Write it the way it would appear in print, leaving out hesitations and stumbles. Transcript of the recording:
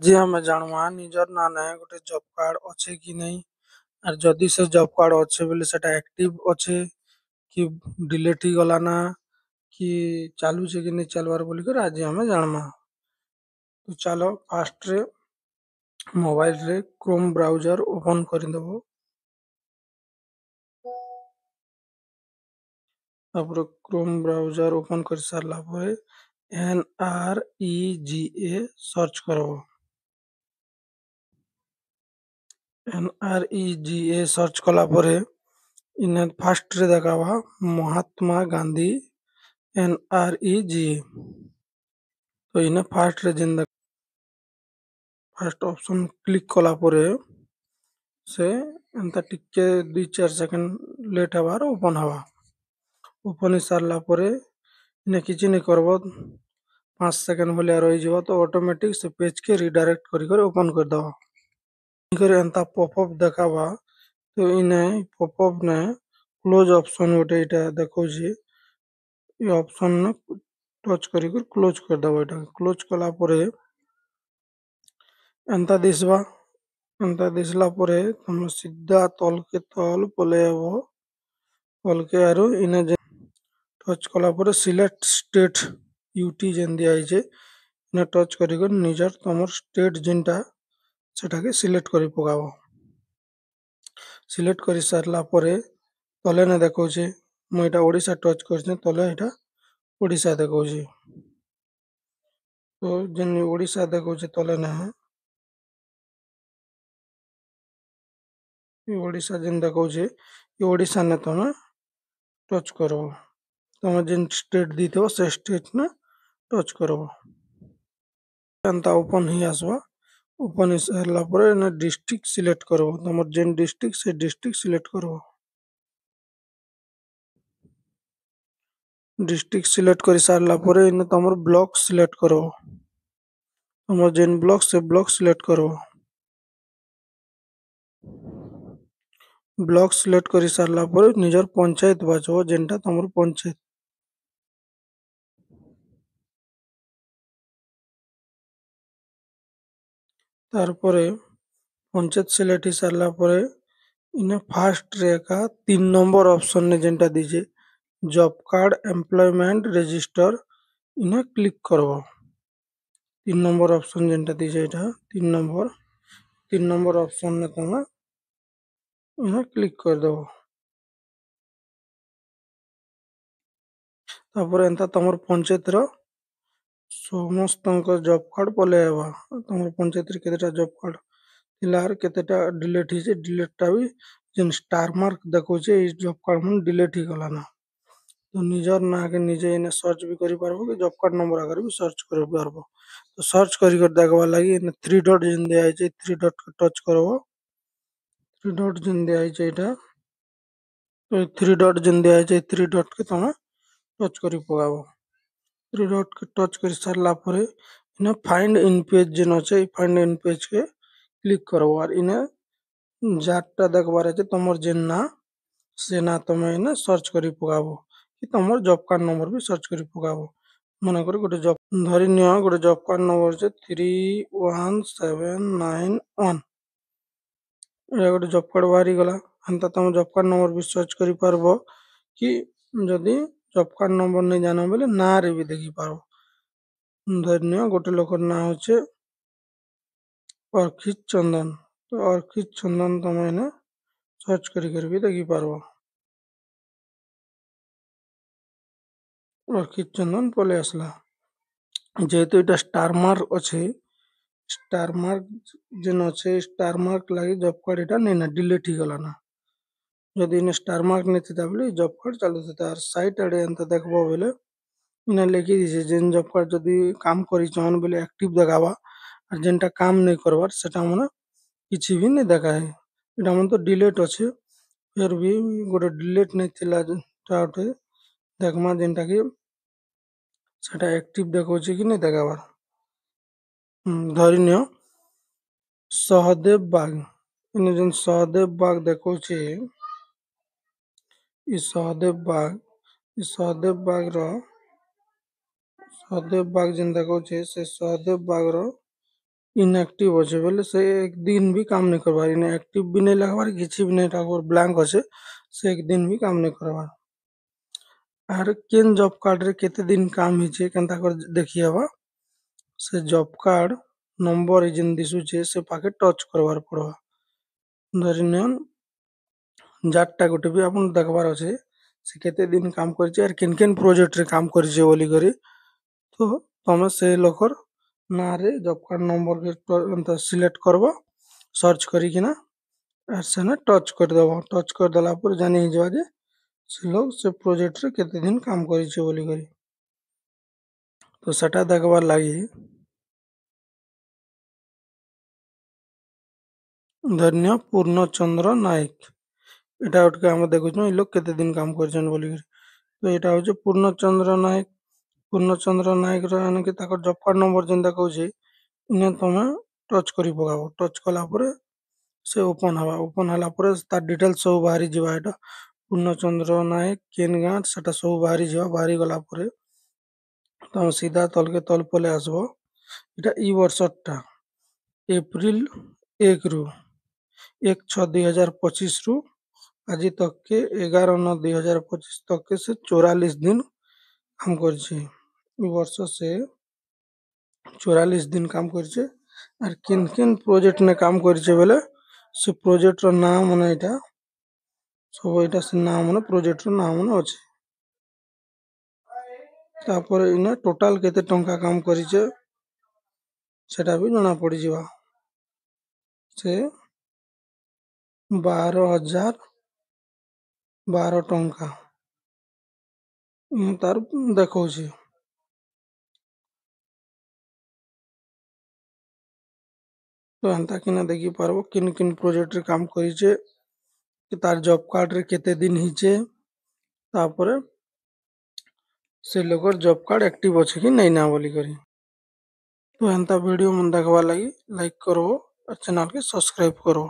जे आमे जाणवा निजर नाने गोटे जॉब कार्ड अच्छे कि नहीं और जदि से जॉब कार्ड अच्छे बोले सेटा एक्टिव अच्छे कि डिलीट ही गला ना कि चालू छे कि नहीं चलवार बोली कर आज आमे जाणवा। तो चलो फास्ट रे मोबाइल रे क्रोम ब्राउजर ओपन कर देबो। तापर क्रोम ब्राउजर ओपन कर सारला परे NREGA सर्च करबो। NREGA सर्च कला परे इन्हें फास्ट रे देखावा महात्मा गांधी NREGA। तो इन्हें फास्ट रे जिन फास्ट ऑप्शन क्लिक कला परे से एंता टिके 2-4 सेकंड लेट हवार ओपन हवा। ओपन ही सारला परे इन्हें किछि नहीं करबो 5 सेकंड भलिया रही जीवा तो ऑटोमेटिक से पेज के रिडायरेक्ट कर ओपन कर दवा। कर एंता पॉपअप देखावा तो इन्हें पॉपअप ने क्लोज ऑप्शन गोटे इटा देखो जी ये ऑप्शन ने टच करी क्लोज कर दबो। एटा क्लोज कला परे एंता दिसला परे तुम सीधा तल के तल पले आबो। पल के आरो इने टच कला परे सिलेक्ट स्टेट यूटी जेन दिया है इने टच करी निजर तुमर स्टेट जिनटा सेटा के सिलेक्ट करी पकाबो। सिलेक्ट करी सारला परे तले ने देखो छे मु एटा ओडिसा टच करछे तले एटा ओडिसा देखो छे। तो जेन ओडिसा देखो छे तले ने ये ओडिसा जेन देखो छे ये ओडिसा ने तुम टच करो। तुम जेन स्टेट दी थो से स्टेट ने टच करो। एंता ओपन ही आसवा। ओपन ही सारला परे ने डिस्ट्रिक्ट सिलेक्ट करो। तुम जेन डिस्ट्रिक्ट से डिस्ट्रिक्ट सिलेक्ट करो। डिस्ट्रिक्ट सिलेक्ट कर सारला परे इने तुम ब्लॉक सिलेक्ट करो। तुम जेन ब्लॉक से ब्लॉक सिलेक्ट करो। ब्लॉक सिलेक्ट कर सारला परे निजर पंचायत बाछो जेनटा तुमर पंचायत। तारपरे पंचायत सिलेक्ट ही सारला परे इने फास्ट रे का 3 नंबर ऑप्शन ने जेनटा दीजे जॉब कार्ड एम्प्लॉयमेंट रजिस्टर इन्हें क्लिक करबो। 3 नंबर ऑप्शन जेनटा दीजे एटा 3 नंबर ऑप्शन ने तुम इन्हें क्लिक कर देबो। तापर एंता तुमर पंचायत रो समस्त जॉब कार्ड पले आवा। तुमर पंचायत रे केतेटा जॉब कार्ड थिलार केतेटा डिलीट ही डिलीट टा भी जेन स्टार मार्क देखो छे इस जॉब कार्ड मन डिलीट ही गला ना। तो निजर ना के निजे इने सर्च भी करि पारबो कि जॉब कार्ड नंबर अगर भी सर्च करि पारबो। तो सर्च करि कर देखबा लागि इने 3 डॉट जेन दिया है 3 डॉट के टच करबो। 3 डॉट जेन दिया है एटा तो 3 डॉट जेन दिया है 3 डॉट के तुम टच करि पकाबो। 3 डॉट के टच कर सारला परे इने फाइंड इन पेज जेन अछि फाइंड इन पेज के क्लिक करबो और इने जाटा देखबार अछि तुमर जेन ना से ना तुम इने सर्च करि पकाबो कि तुमर जॉब कार्ड नंबर भी सर्च करि पकाबो। मन कर गोटे जॉब धरि नियो गोटे जॉब कार्ड नंबर छे 31791 ए गोटे जॉब कार्ड बाहरी गला। अंत तुम जॉब कार्ड नंबर भी सर्च करि पारबो कि जदि जॉब कार्ड नंबर नहीं जानो बोले ना रे भी देखि पारबो। धरि नियो गोटे लोकर ना होचे अर्खित चंदन। तो अर्खित चंदन तुम इने सर्च कर भी देखी पारबो। अर्खित चंदन पले आसला जेहेतु इटा स्टार मार्क अच्छे स्टार मार्क जेन अच्छे स्टार मार्क लगी जॉब कार्ड इटा नहीं ना डिलीट ही गला ना। जदि इने स्टार मार्क नहीं थिता बोले जॉब कार्ड चालू थिता और साइट आड़े अंत देखबो बोले इने लिखि दिसे जेन जॉब कार्ड जदि काम करि छन बोले एक्टिव देखावा और जेनटा काम नहीं करबार सेटा मन किछि भी नहीं देखा है। इटा मन तो डिलीट अच्छे फिर भी गोटे डिलीट नहीं थिला टाउटे देखमा जेनटा कि सेटा एक्टिव देखो कि नहीं देखाबार। धरि नियो सहदेव बाग इने जेन सहदेव बाग देखो छे ई सहदेव बाग जेन देखो छे से सहदेव बाग रो इनएक्टिव अच्छे बोले से एक दिन भी काम नहीं करवार, इनएक्टिव भी नहीं लगवार, किसी भी नहीं लगवार, ब्लैंक अच्छे से एक दिन भी काम नहीं करवार। आर केन जॉब कार्ड रे केते दिन काम हिचे केनता कर देखिए हवा से जॉब कार्ड नंबर जेन दिसुचे से पाके टच करवार पड़वा। धरि नियन जारटा गोटे भी आपन देखबार अच्छे से केते दिन काम करचे आर केन केन प्रोजेक्ट रे काम करचे बोली करी, तो तमे से लोकर ना रे जॉब कार्ड नंबर के सिलेक्ट करबो सर्च करिकिना आर सेने टच कर देबो। टच कर देला पर जानि हिजवा जे से लोग से प्रोजेक्ट रे केते दिन काम करिचे बोली करी। तो सेटा देखबार लागि धन्य पूर्णचंद्र नायक एटा उठके हम देखुछन इ लोग केते दिन काम करछन बोली करी। तो एटा होचे पूर्णचंद्र नायक। पूर्णचंद्र नायक रो यानी कि ताकर जॉब कार्ड नंबर जेन देखौचे इने तमे टच करि पकाबो। टच कला परे से ओपन हवा, ओपन होला परे तार डिटेल्स सब बाहरी जिवा। एटा पूर्णचंद्र नायक केन गाँ सेटा सब बाहरी जिवा। बाहरी गला परे तमे सीधा तलके तल पले आसबो। एटा इ वर्षटा एप्रिल 1 रु 1/6/2025 रु आज तक के 11/9/2025 तक के से 44 दिन काम करछे। इ वर्ष से 44 दिन काम करछे। आर किन किन प्रोजेक्ट ने काम करछे बोले से प्रोजेक्ट रो नाम मने एटा सब एटा से नाम मने प्रोजेक्ट रो नाम मने अछि। तापर इने टोटल केते टंका काम करिचे सेटा भी जଣା पड़ी जिवा। से 12,012 टंका तार देखौचे। तो एंता किना देखि पारबो किन किन प्रोजेक्ट रे काम करिचे कि तार जॉब कार्ड रे केते दिन हिचे तापरे से लोगर जॉब कार्ड एक्टिव अछि कि नै ना बोली करी। तो एंता वीडियो मन देखबार लागि लाइक करबो और चैनल के सब्सक्राइब करबो।